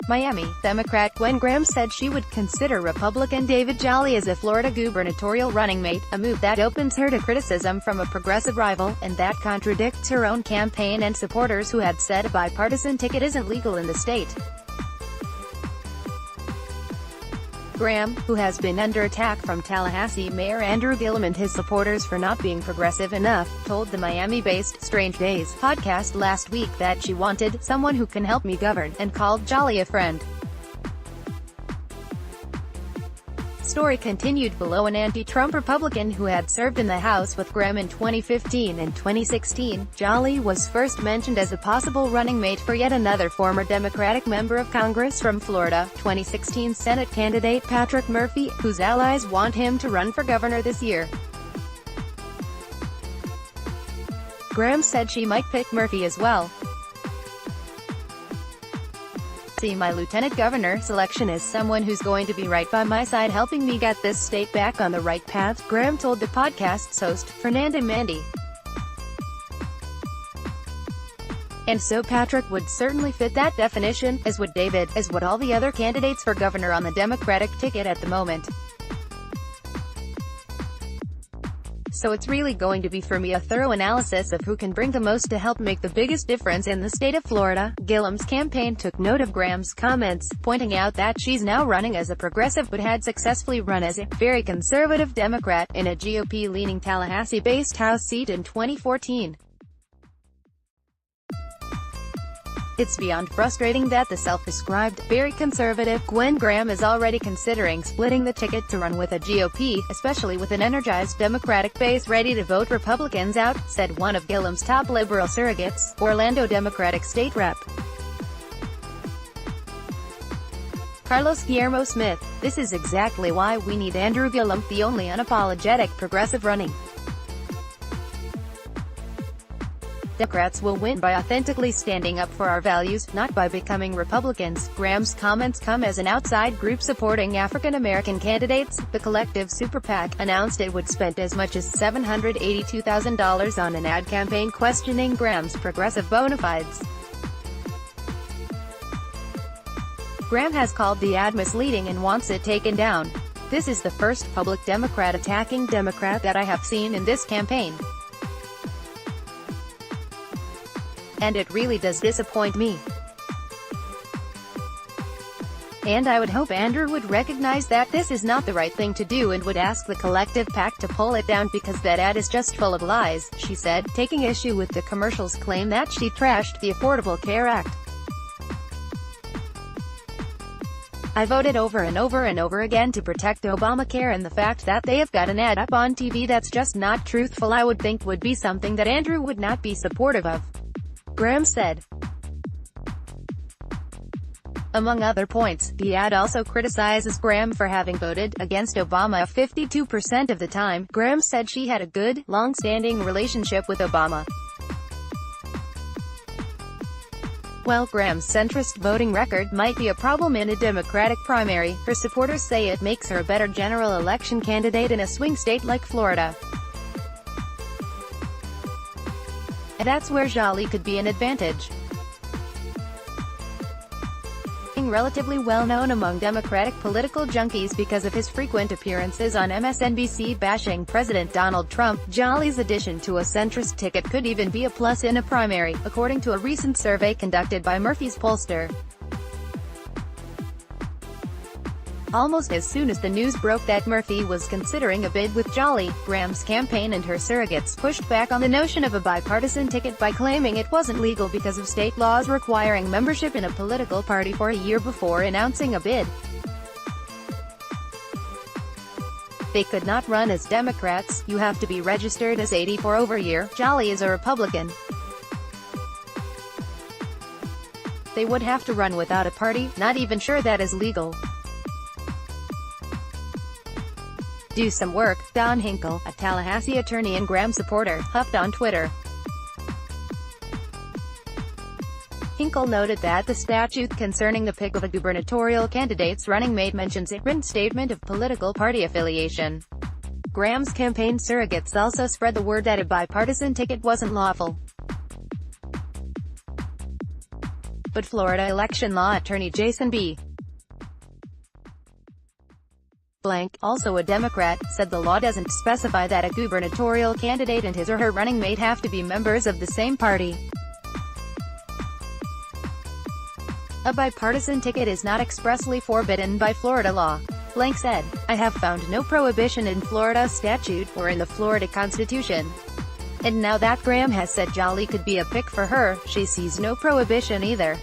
Miami Democrat Gwen Graham said she would consider Republican David Jolly as a Florida gubernatorial running mate, a move that opens her to criticism from a progressive rival, and that contradicts her own campaign and supporters who had said a bipartisan ticket isn't legal in the state. Graham, who has been under attack from Tallahassee Mayor Andrew Gillum and his supporters for not being progressive enough, told the Miami-based Strange Days podcast last week that she wanted someone who can help me govern, and called Jolly a friend. Story continued below. An anti-Trump Republican who had served in the House with Graham in 2015 and 2016, Jolly was first mentioned as a possible running mate for yet another former Democratic member of Congress from Florida, 2016 Senate candidate Patrick Murphy, whose allies want him to run for governor this year. Graham said she might pick Murphy as well. "See my lieutenant governor selection as someone who's going to be right by my side helping me get this state back on the right path," Graham told the podcast's host, Fernanda Mandy. "And so Patrick would certainly fit that definition, as would David, as would all the other candidates for governor on the Democratic ticket at the moment. So it's really going to be for me a thorough analysis of who can bring the most to help make the biggest difference in the state of Florida." Gillum's campaign took note of Graham's comments, pointing out that she's now running as a progressive but had successfully run as a very conservative Democrat in a GOP-leaning Tallahassee-based House seat in 2014. "It's beyond frustrating that the self-described, very conservative, Gwen Graham is already considering splitting the ticket to run with a GOP, especially with an energized Democratic base ready to vote Republicans out," said one of Gillum's top liberal surrogates, Orlando Democratic State Rep. Carlos Guillermo Smith. "This is exactly why we need Andrew Gillum, the only unapologetic progressive running. Democrats will win by authentically standing up for our values, not by becoming Republicans." Graham's comments come as an outside group supporting African-American candidates, the Collective Super PAC, announced it would spend as much as $782,000 on an ad campaign questioning Graham's progressive bona fides. Graham has called the ad misleading and wants it taken down. "This is the first public Democrat attacking Democrat that I have seen in this campaign. And it really does disappoint me. And I would hope Andrew would recognize that this is not the right thing to do and would ask the Collective PAC to pull it down because that ad is just full of lies," she said, taking issue with the commercial's claim that she trashed the Affordable Care Act. "I voted over and over and over again to protect Obamacare, and the fact that they have got an ad up on TV that's just not truthful I would think would be something that Andrew would not be supportive of," Graham said. Among other points, the ad also criticizes Graham for having voted against Obama 52% of the time. Graham said she had a good, long-standing relationship with Obama. While Graham's centrist voting record might be a problem in a Democratic primary, her supporters say it makes her a better general election candidate in a swing state like Florida. And that's where Jolly could be an advantage. Relatively well-known among Democratic political junkies because of his frequent appearances on MSNBC bashing President Donald Trump, Jolly's addition to a centrist ticket could even be a plus in a primary, according to a recent survey conducted by Murphy's pollster. Almost as soon as the news broke that Murphy was considering a bid with Jolly, Graham's campaign and her surrogates pushed back on the notion of a bipartisan ticket by claiming it wasn't legal because of state laws requiring membership in a political party for a year before announcing a bid. They could not run as Democrats, you have to be registered as 80 for over a year. Jolly is a Republican. They would have to run without a party, not even sure that is legal. Do some work, Don Hinkle, a Tallahassee attorney and Graham supporter, huffed on Twitter. Hinkle noted that the statute concerning the pick of a gubernatorial candidate's running mate mentions a written statement of political party affiliation. Graham's campaign surrogates also spread the word that a bipartisan ticket wasn't lawful. But Florida election law attorney Jason B. Blank, also a Democrat, said the law doesn't specify that a gubernatorial candidate and his or her running mate have to be members of the same party. A bipartisan ticket is not expressly forbidden by Florida law. Blank said, "I have found no prohibition in Florida statute, or in the Florida Constitution. And now that Graham has said Jolly could be a pick for her, she sees no prohibition either."